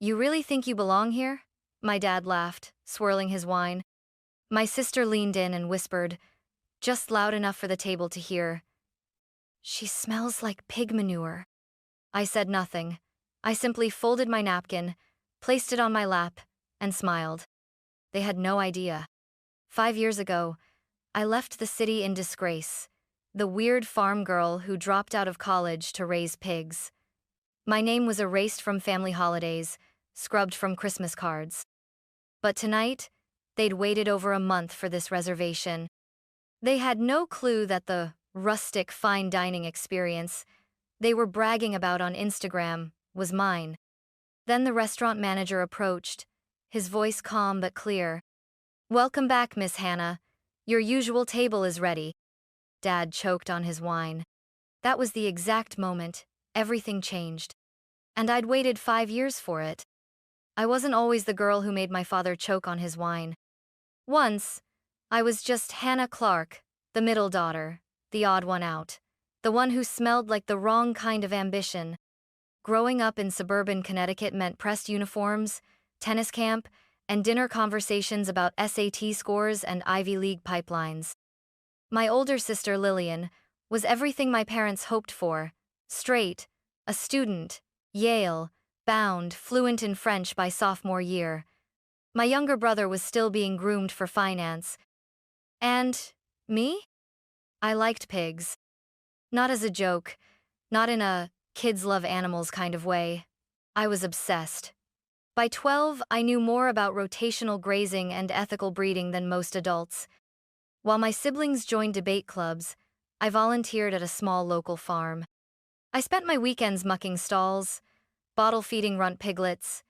You really think you belong here? My dad laughed, swirling his wine. My sister leaned in and whispered, just loud enough for the table to hear, "She smells like pig manure." I said nothing. I simply folded my napkin, placed it on my lap, and smiled. They had no idea. 5 years ago, I left the city in disgrace, the weird farm girl who dropped out of college to raise pigs. My name was erased from family holidays, scrubbed from Christmas cards. But tonight, they'd waited over a month for this reservation. They had no clue that the rustic fine dining experience they were bragging about on Instagram was mine. Then the restaurant manager approached, his voice calm but clear. "Welcome back, Miss Hannah. Your usual table is ready." Dad choked on his wine. That was the exact moment everything changed. And I'd waited 5 years for it. I wasn't always the girl who made my father choke on his wine. Once, I was just Hannah Clark, the middle daughter, the odd one out, the one who smelled like the wrong kind of ambition. Growing up in suburban Connecticut meant pressed uniforms, tennis camp, and dinner conversations about SAT scores and Ivy League pipelines. My older sister Lillian was everything my parents hoped for: straight, a student, Yale, bound, fluent in French by sophomore year. My younger brother was still being groomed for finance. And me? I liked pigs. Not as a joke, not in a kids love animals kind of way. I was obsessed. By 12, I knew more about rotational grazing and ethical breeding than most adults. While my siblings joined debate clubs, I volunteered at a small local farm. I spent my weekends mucking stalls, bottle-feeding runt piglets,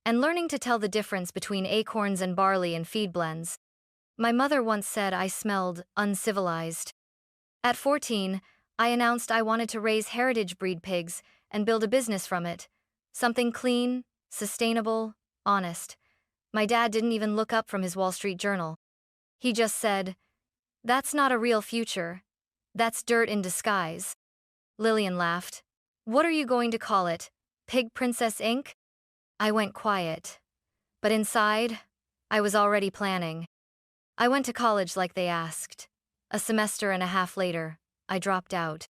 and learning to tell the difference between acorns and barley in feed blends. My mother once said I smelled uncivilized. At 14, I announced I wanted to raise heritage breed pigs and build a business from it. Something clean, sustainable, honest. My dad didn't even look up from his Wall Street Journal. He just said, "That's not a real future. That's dirt in disguise." Lillian laughed. "What are you going to call it? Pig Princess Inc.?" I went quiet. But inside, I was already planning. I went to college like they asked. A semester and a half later, I dropped out.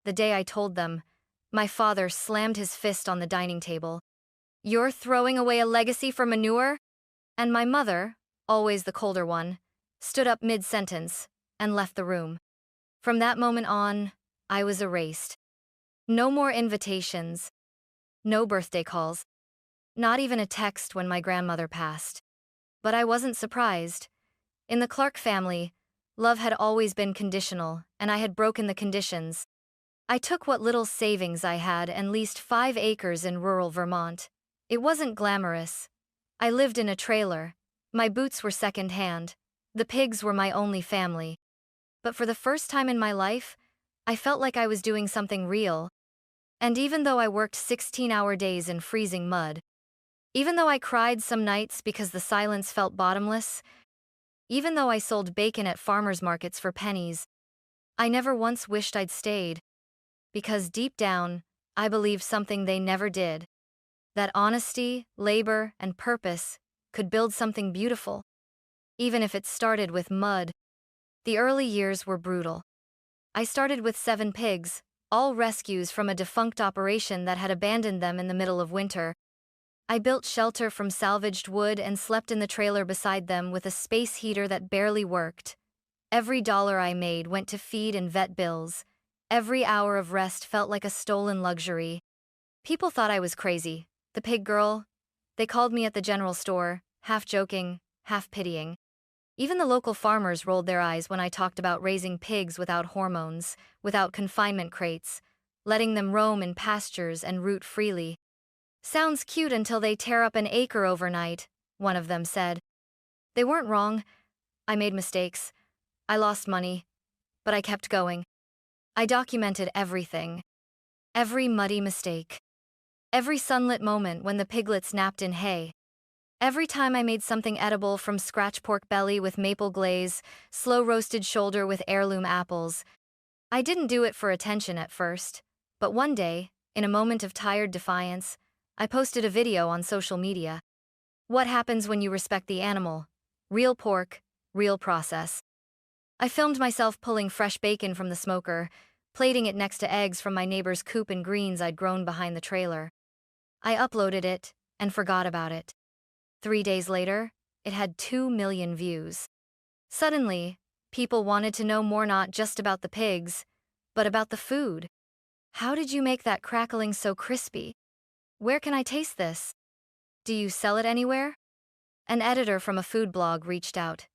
The day I told them, my father slammed his fist on the dining table. "You're throwing away a legacy for manure?" And my mother, always the colder one, stood up mid-sentence and left the room. From that moment on, I was erased. No more invitations. No birthday calls. Not even a text when my grandmother passed. But I wasn't surprised. In the Clark family, love had always been conditional, and I had broken the conditions. I took what little savings I had and leased 5 acres in rural Vermont. It wasn't glamorous. I lived in a trailer. My boots were second-hand. The pigs were my only family. But for the first time in my life, I felt like I was doing something real. And even though I worked 16-hour days in freezing mud, even though I cried some nights because the silence felt bottomless, even though I sold bacon at farmers markets for pennies, I never once wished I'd stayed. Because deep down, I believed something they never did. That honesty, labor, and purpose could build something beautiful. Even if it started with mud. The early years were brutal. I started with 7 pigs, all rescues from a defunct operation that had abandoned them in the middle of winter. I built shelter from salvaged wood and slept in the trailer beside them with a space heater that barely worked. Every dollar I made went to feed and vet bills. Every hour of rest felt like a stolen luxury. People thought I was crazy. The pig girl. They called me at the general store, half joking, half pitying. Even the local farmers rolled their eyes when I talked about raising pigs without hormones, without confinement crates, letting them roam in pastures and root freely. "Sounds cute until they tear up an acre overnight," one of them said. They weren't wrong. I made mistakes. I lost money. But I kept going. I documented everything. Every muddy mistake. Every sunlit moment when the piglets napped in hay. Every time I made something edible, from scratch pork belly with maple glaze, slow-roasted shoulder with heirloom apples. I didn't do it for attention at first, but one day, in a moment of tired defiance, I posted a video on social media. What happens when you respect the animal? Real pork, real process. I filmed myself pulling fresh bacon from the smoker, plating it next to eggs from my neighbor's coop and greens I'd grown behind the trailer. I uploaded it and forgot about it. 3 days later, it had 2 million views. Suddenly, people wanted to know more not just about the pigs, but about the food. How did you make that crackling so crispy? Where can I taste this? Do you sell it anywhere? An editor from a food blog reached out.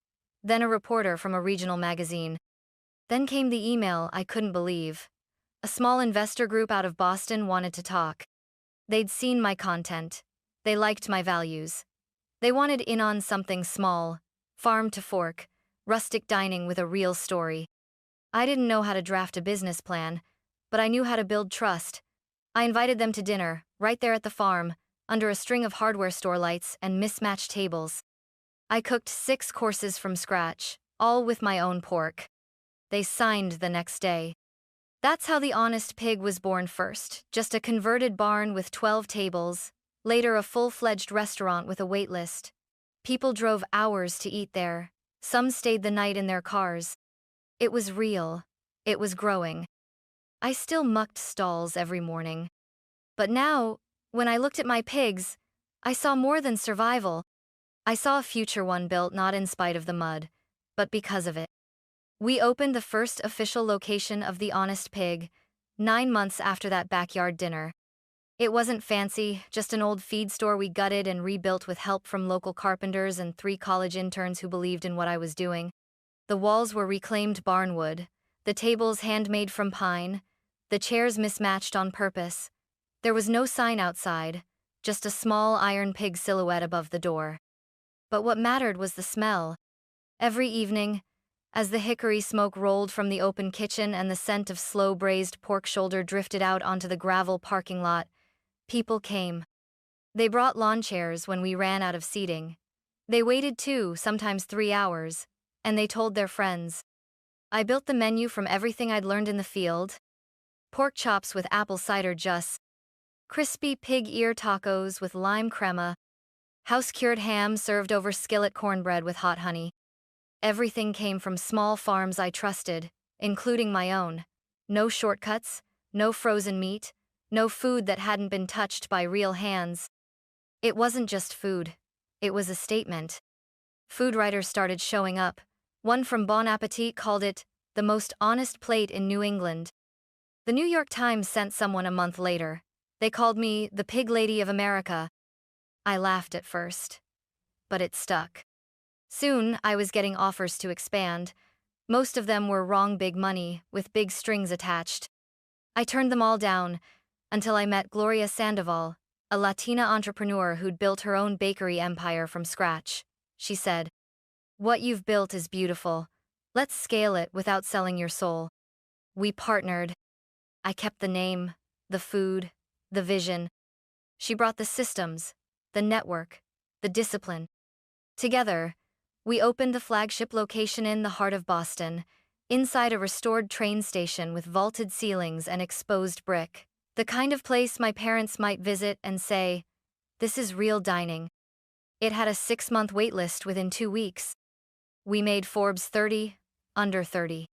Then a reporter from a regional magazine. Then came the email I couldn't believe. A small investor group out of Boston wanted to talk. They'd seen my content. They liked my values. They wanted in on something small, farm to fork, rustic dining with a real story. I didn't know how to draft a business plan, but I knew how to build trust. I invited them to dinner, right there at the farm, under a string of hardware store lights and mismatched tables. I cooked 6 courses from scratch, all with my own pork. They signed the next day. That's how the Honest Pig was born first, just a converted barn with 12 tables, later a full-fledged restaurant with a wait list. People drove hours to eat there. Some stayed the night in their cars. It was real. It was growing. I still mucked stalls every morning. But now, when I looked at my pigs, I saw more than survival. I saw a future one built not in spite of the mud, but because of it. We opened the first official location of the Honest Pig, 9 months after that backyard dinner. It wasn't fancy, just an old feed store we gutted and rebuilt with help from local carpenters and 3 college interns who believed in what I was doing. The walls were reclaimed barnwood, the tables handmade from pine, the chairs mismatched on purpose. There was no sign outside, just a small iron pig silhouette above the door. But what mattered was the smell. Every evening, as the hickory smoke rolled from the open kitchen and the scent of slow-braised pork shoulder drifted out onto the gravel parking lot, people came. They brought lawn chairs when we ran out of seating. They waited 2, sometimes 3 hours, and they told their friends. I built the menu from everything I'd learned in the field. Pork chops with apple cider juice, crispy pig ear tacos with lime crema, house-cured ham served over skillet cornbread with hot honey. Everything came from small farms I trusted, including my own. No shortcuts, no frozen meat, no food that hadn't been touched by real hands. It wasn't just food. It was a statement. Food writers started showing up. One from Bon Appetit called it the most honest plate in New England. The New York Times sent someone a month later. They called me the Pig Lady of America. I laughed at first, but it stuck. Soon, I was getting offers to expand. Most of them were wrong big money, with big strings attached. I turned them all down, until I met Gloria Sandoval, a Latina entrepreneur who'd built her own bakery empire from scratch. She said, "What you've built is beautiful. Let's scale it without selling your soul." We partnered. I kept the name, the food, the vision. She brought the systems, the network, the discipline. Together, we opened the flagship location in the heart of Boston, inside a restored train station with vaulted ceilings and exposed brick. The kind of place my parents might visit and say, "This is real dining." It had a 6-month wait list within 2 weeks. We made Forbes 30, under 30.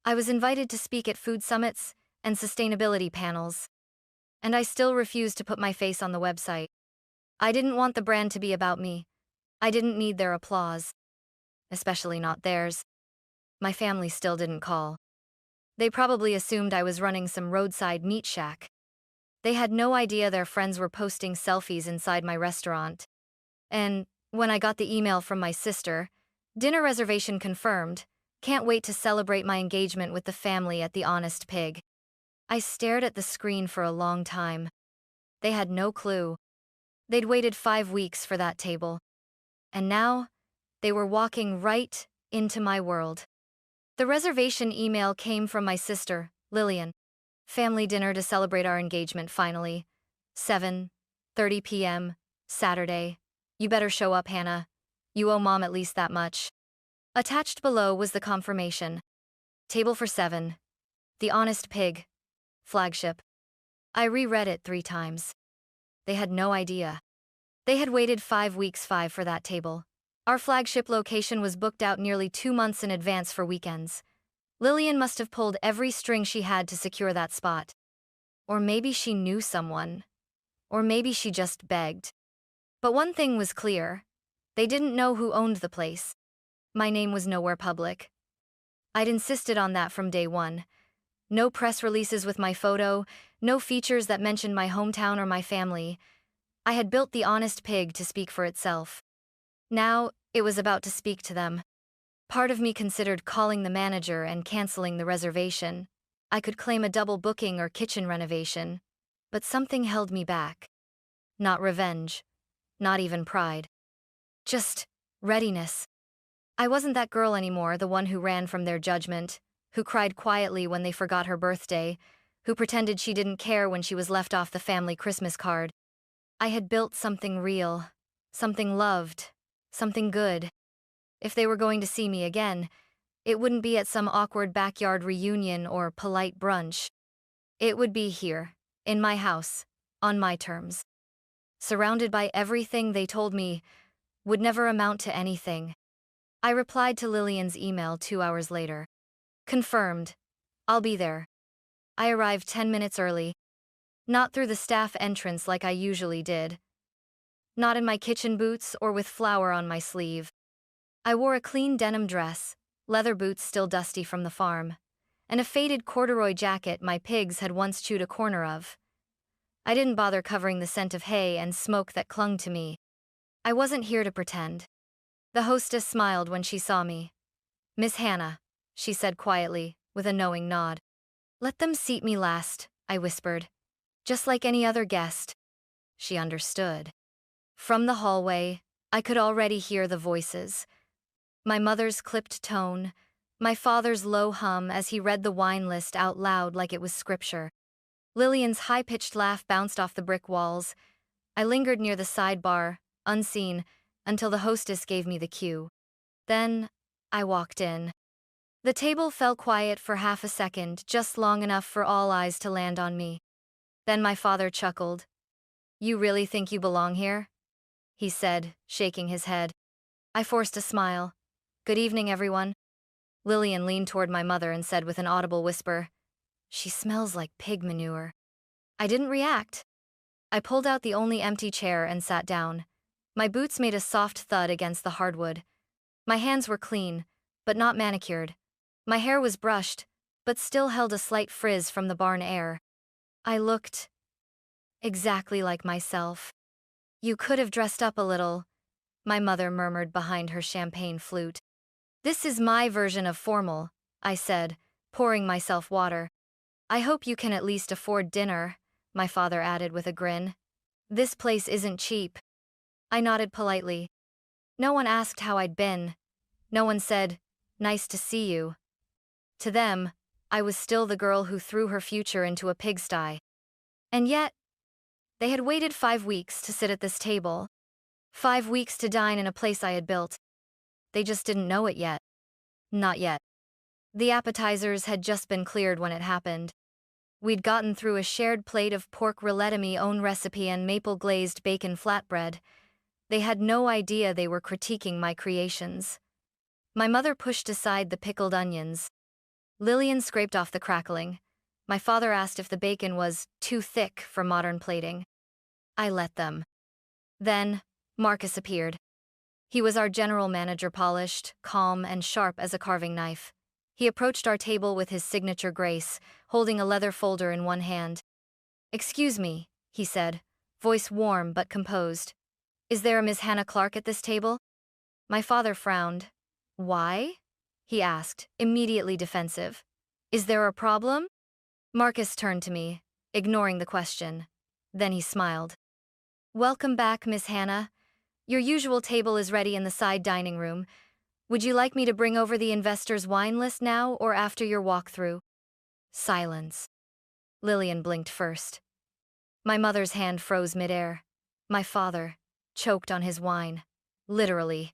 I was invited to speak at food summits and sustainability panels. And I still refused to put my face on the website. I didn't want the brand to be about me. I didn't need their applause. Especially not theirs. My family still didn't call. They probably assumed I was running some roadside meat shack. They had no idea their friends were posting selfies inside my restaurant. And when I got the email from my sister, dinner reservation confirmed, can't wait to celebrate my engagement with the family at the Honest Pig. I stared at the screen for a long time. They had no clue. They'd waited 5 weeks for that table. And now, they were walking right into my world. The reservation email came from my sister, Lillian. Family dinner to celebrate our engagement finally. 7:30 p.m., Saturday. You better show up, Hannah. You owe Mom at least that much. Attached below was the confirmation. Table for 7. The Honest Pig. Flagship. I reread it 3 times. They had no idea. They had waited 5 weeks for that table. Our flagship location was booked out nearly 2 months in advance for weekends. Lillian must have pulled every string she had to secure that spot. Or maybe she knew someone. Or maybe she just begged. But one thing was clear. They didn't know who owned the place. My name was nowhere public. I'd insisted on that from day one. No press releases with my photo, no features that mentioned my hometown or my family. I had built the honest pig to speak for itself. Now, it was about to speak to them. Part of me considered calling the manager and canceling the reservation. I could claim a double booking or kitchen renovation. But something held me back. Not revenge. Not even pride. Just readiness. I wasn't that girl anymore, the one who ran from their judgment, who cried quietly when they forgot her birthday, who pretended she didn't care when she was left off the family Christmas card. I had built something real, something loved, something good. If they were going to see me again, it wouldn't be at some awkward backyard reunion or polite brunch. It would be here, in my house, on my terms. Surrounded by everything they told me would never amount to anything. I replied to Lillian's email 2 hours later. Confirmed. I'll be there. I arrived 10 minutes early. Not through the staff entrance like I usually did. Not in my kitchen boots or with flour on my sleeve. I wore a clean denim dress, leather boots still dusty from the farm, and a faded corduroy jacket my pigs had once chewed a corner of. I didn't bother covering the scent of hay and smoke that clung to me. I wasn't here to pretend. The hostess smiled when she saw me. "Miss Hannah," she said quietly, with a knowing nod. "Let them seat me last," I whispered. "Just like any other guest." She understood. From the hallway, I could already hear the voices. My mother's clipped tone, my father's low hum as he read the wine list out loud like it was scripture. Lillian's high-pitched laugh bounced off the brick walls. I lingered near the sidebar, unseen, until the hostess gave me the cue. Then, I walked in. The table fell quiet for half a second, just long enough for all eyes to land on me. Then my father chuckled. "You really think you belong here?" he said, shaking his head. I forced a smile. "Good evening, everyone." Lillian leaned toward my mother and said with an audible whisper, "She smells like pig manure." I didn't react. I pulled out the only empty chair and sat down. My boots made a soft thud against the hardwood. My hands were clean, but not manicured. My hair was brushed, but still held a slight frizz from the barn air. I looked exactly like myself. "You could have dressed up a little," my mother murmured behind her champagne flute. "This is my version of formal," I said, pouring myself water. "I hope you can at least afford dinner," my father added with a grin. "This place isn't cheap." I nodded politely. No one asked how I'd been. No one said, "Nice to see you." To them, I was still the girl who threw her future into a pigsty. And yet, they had waited 5 weeks to sit at this table. 5 weeks to dine in a place I had built. They just didn't know it yet. Not yet. The appetizers had just been cleared when it happened. We'd gotten through a shared plate of pork rouletami own recipe and maple-glazed bacon flatbread. They had no idea they were critiquing my creations. My mother pushed aside the pickled onions. Lillian scraped off the crackling. My father asked if the bacon was too thick for modern plating. I let them. Then, Marcus appeared. He was our general manager, polished, calm, and sharp as a carving knife. He approached our table with his signature grace, holding a leather folder in one hand. "Excuse me," he said, voice warm but composed. "Is there a Miss Hannah Clark at this table?" My father frowned. "Why?" he asked, immediately defensive. "Is there a problem?" Marcus turned to me, ignoring the question. Then he smiled. "Welcome back, Miss Hannah. Your usual table is ready in the side dining room. Would you like me to bring over the investor's wine list now or after your walkthrough?" Silence. Lillian blinked first. My mother's hand froze midair. My father choked on his wine. Literally.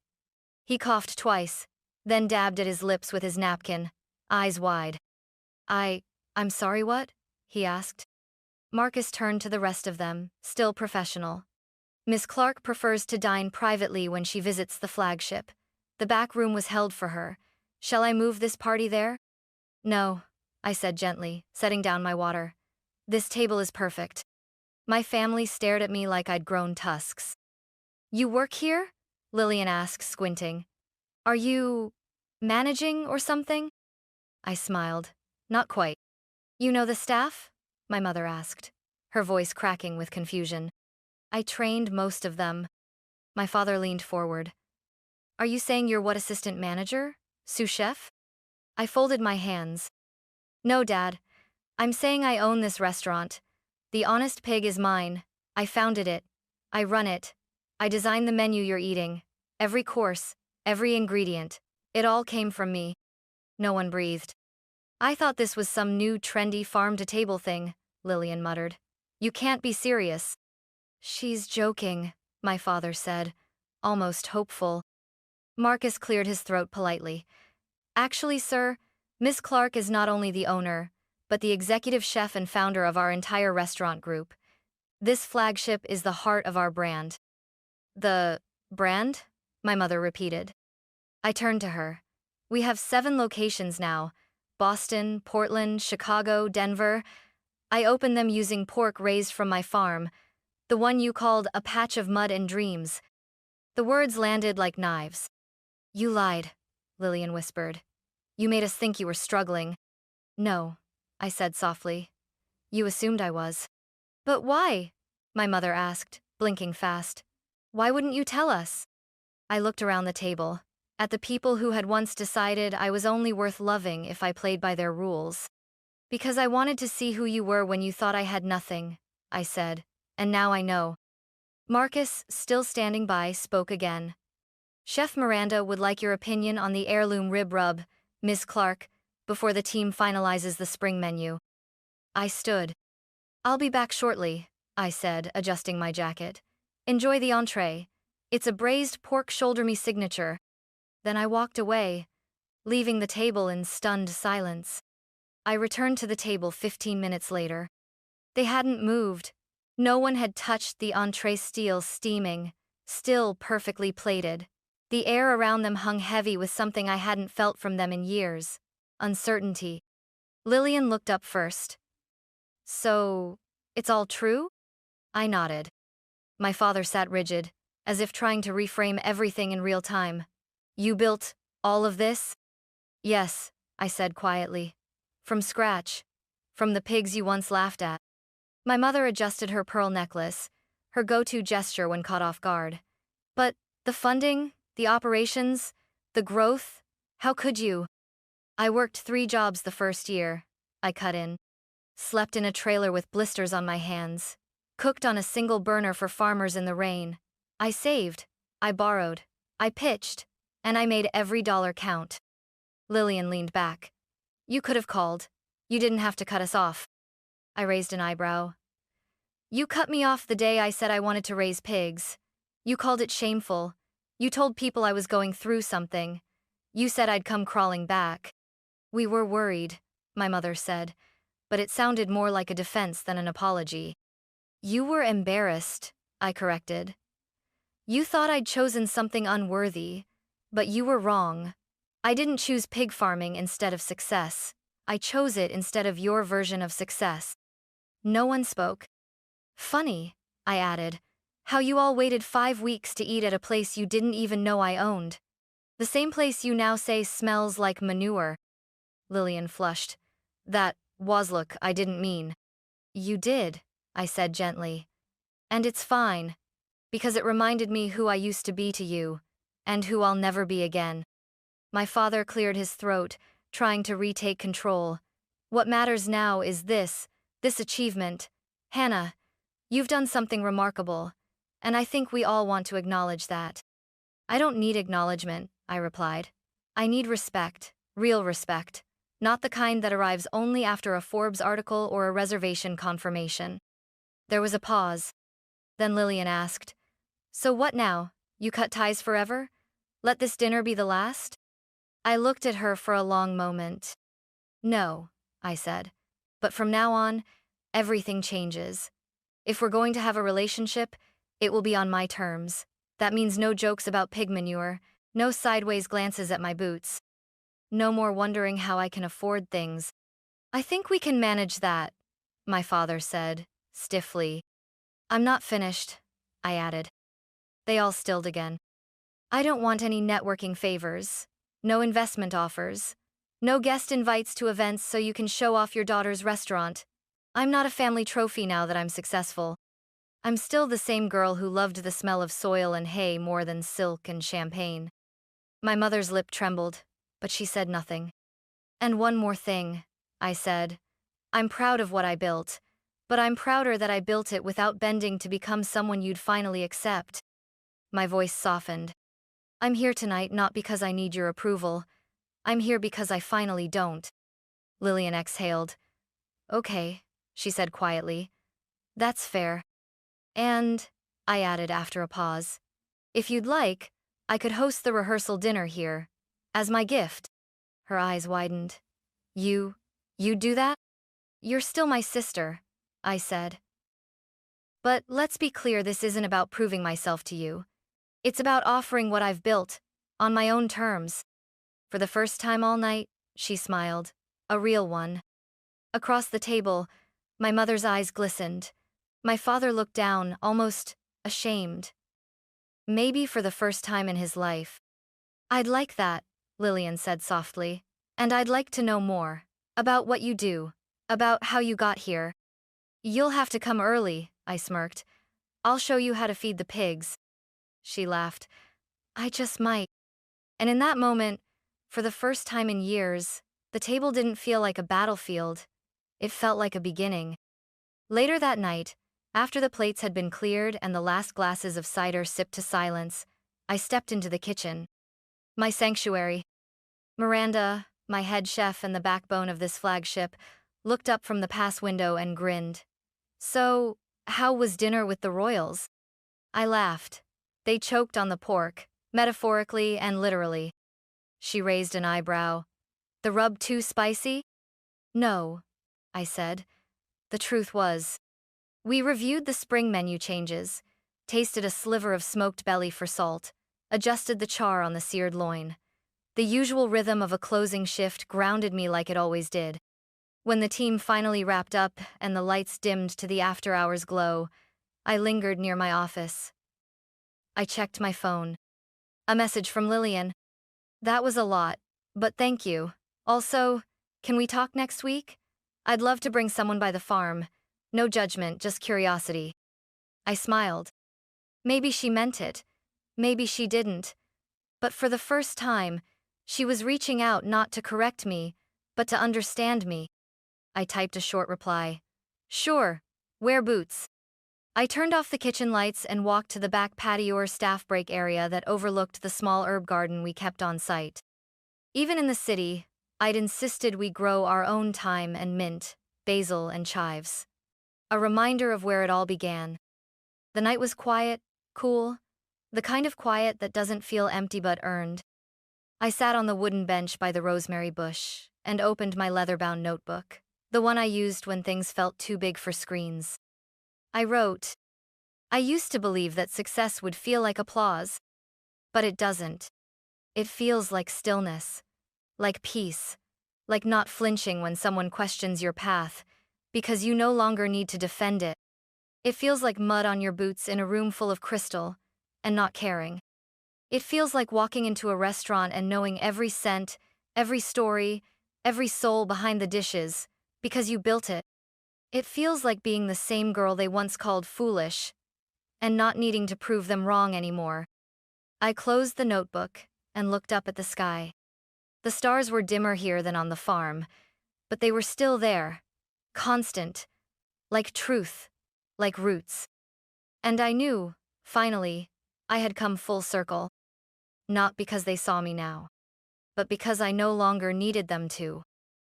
He coughed twice, then dabbed at his lips with his napkin, eyes wide. I'm sorry, what?" he asked. Marcus turned to the rest of them, still professional. Miss Clark prefers to dine privately when she visits the flagship. The back room was held for her. Shall I move this party there? No, I said gently, setting down my water. This table is perfect. My family stared at me like I'd grown tusks. You work here? Lillian asked, squinting. Are you managing or something? I smiled. Not quite. You know the staff? My mother asked, her voice cracking with confusion. I trained most of them. My father leaned forward. Are you saying you're what assistant manager? Sous chef? I folded my hands. No, Dad. I'm saying I own this restaurant. The Honest Pig is mine. I founded it. I run it. I designed the menu you're eating. Every course, every ingredient. It all came from me. No one breathed. I thought this was some new trendy farm-to-table thing, Lillian muttered. You can't be serious. She's joking, my father said, almost hopeful. Marcus cleared his throat politely. Actually, sir, Miss Clark is not only the owner, but the executive chef and founder of our entire restaurant group. This flagship is the heart of our brand. The brand? My mother repeated. I turned to her. We have 7 locations now. Boston, Portland, Chicago, Denver. I opened them using pork raised from my farm, the one you called a patch of mud and dreams. The words landed like knives. You lied, Lillian whispered. You made us think you were struggling. No, I said softly. You assumed I was. But why? My mother asked, blinking fast. Why wouldn't you tell us? I looked around the table, at the people who had once decided I was only worth loving if I played by their rules. Because I wanted to see who you were when you thought I had nothing, I said, and now I know. Marcus, still standing by, spoke again. Chef Miranda would like your opinion on the heirloom rib rub, Miss Clark, before the team finalizes the spring menu. I stood. I'll be back shortly, I said, adjusting my jacket. Enjoy the entree. It's a braised pork shoulder meat signature. Then I walked away, leaving the table in stunned silence. I returned to the table 15 minutes later. They hadn't moved. No one had touched the entree, steel steaming, still perfectly plated. The air around them hung heavy with something I hadn't felt from them in years. Uncertainty. Lillian looked up first. So, it's all true? I nodded. My father sat rigid, as if trying to reframe everything in real time. You built all of this? Yes, I said quietly. From scratch. From the pigs you once laughed at. My mother adjusted her pearl necklace, her go-to gesture when caught off guard. But the funding, the operations, the growth, how could you? I worked 3 jobs the first year, I cut in. Slept in a trailer with blisters on my hands. Cooked on a single burner for farmers in the rain. I saved. I borrowed. I pitched. And I made every dollar count. Lillian leaned back. You could have called. You didn't have to cut us off. I raised an eyebrow. You cut me off the day I said I wanted to raise pigs. You called it shameful. You told people I was going through something. You said I'd come crawling back. We were worried, my mother said, but it sounded more like a defense than an apology. You were embarrassed, I corrected. You thought I'd chosen something unworthy, but you were wrong. I didn't choose pig farming instead of success. I chose it instead of your version of success. No one spoke. Funny, I added, how you all waited 5 weeks to eat at a place you didn't even know I owned. The same place you now say smells like manure. Lillian flushed. That was look, I didn't mean. You did, I said gently. And it's fine, because it reminded me who I used to be to you, and who I'll never be again. My father cleared his throat, trying to retake control. What matters now is this achievement. Hannah, you've done something remarkable, and I think we all want to acknowledge that. I don't need acknowledgement, I replied. I need respect, real respect, not the kind that arrives only after a Forbes article or a reservation confirmation. There was a pause. Then Lillian asked, So what now? You cut ties forever? Let this dinner be the last? I looked at her for a long moment. No, I said. But from now on, everything changes. If we're going to have a relationship, it will be on my terms. That means no jokes about pig manure, no sideways glances at my boots, no more wondering how I can afford things. I think we can manage that, my father said, stiffly. I'm not finished, I added. They all stilled again. I don't want any networking favors, no investment offers, no guest invites to events so you can show off your daughter's restaurant. I'm not a family trophy now that I'm successful. I'm still the same girl who loved the smell of soil and hay more than silk and champagne. My mother's lip trembled, but she said nothing. And one more thing, I said. I'm proud of what I built, but I'm prouder that I built it without bending to become someone you'd finally accept. My voice softened. I'm here tonight not because I need your approval. I'm here because I finally don't. Lillian exhaled. Okay, she said quietly. That's fair. And, I added after a pause, if you'd like, I could host the rehearsal dinner here, as my gift. Her eyes widened. You'd do that? You're still my sister, I said. But let's be clear, this isn't about proving myself to you. It's about offering what I've built, on my own terms. For the first time all night, she smiled, a real one. Across the table, my mother's eyes glistened. My father looked down, almost ashamed. Maybe for the first time in his life. I'd like that, Lillian said softly. And I'd like to know more. About what you do. About how you got here. You'll have to come early, I smirked. I'll show you how to feed the pigs. She laughed. I just might. And in that moment, for the first time in years, the table didn't feel like a battlefield. It felt like a beginning. Later that night, after the plates had been cleared and the last glasses of cider sipped to silence, I stepped into the kitchen. My sanctuary. Miranda, my head chef and the backbone of this flagship, looked up from the pass window and grinned. So, how was dinner with the royals? I laughed. They choked on the pork, metaphorically and literally. She raised an eyebrow. The rub too spicy? No, I said. The truth was, we reviewed the spring menu changes, tasted a sliver of smoked belly for salt, adjusted the char on the seared loin. The usual rhythm of a closing shift grounded me like it always did. When the team finally wrapped up and the lights dimmed to the after-hours glow, I lingered near my office. I checked my phone. A message from Lillian. That was a lot, but thank you. Also, can we talk next week? I'd love to bring someone by the farm. No judgment, just curiosity. I smiled. Maybe she meant it. Maybe she didn't. But for the first time, she was reaching out not to correct me, but to understand me. I typed a short reply. Sure, wear boots. I turned off the kitchen lights and walked to the back patio or staff break area that overlooked the small herb garden we kept on site. Even in the city, I'd insisted we grow our own thyme and mint, basil and chives. A reminder of where it all began. The night was quiet, cool, the kind of quiet that doesn't feel empty but earned. I sat on the wooden bench by the rosemary bush and opened my leather-bound notebook, the one I used when things felt too big for screens. I wrote, I used to believe that success would feel like applause, but it doesn't. It feels like stillness, like peace, like not flinching when someone questions your path, because you no longer need to defend it. It feels like mud on your boots in a room full of crystal, and not caring. It feels like walking into a restaurant and knowing every scent, every story, every soul behind the dishes, because you built it. It feels like being the same girl they once called foolish, and not needing to prove them wrong anymore. I closed the notebook and looked up at the sky. The stars were dimmer here than on the farm, but they were still there, constant, like truth, like roots. And I knew, finally, I had come full circle. Not because they saw me now, but because I no longer needed them to.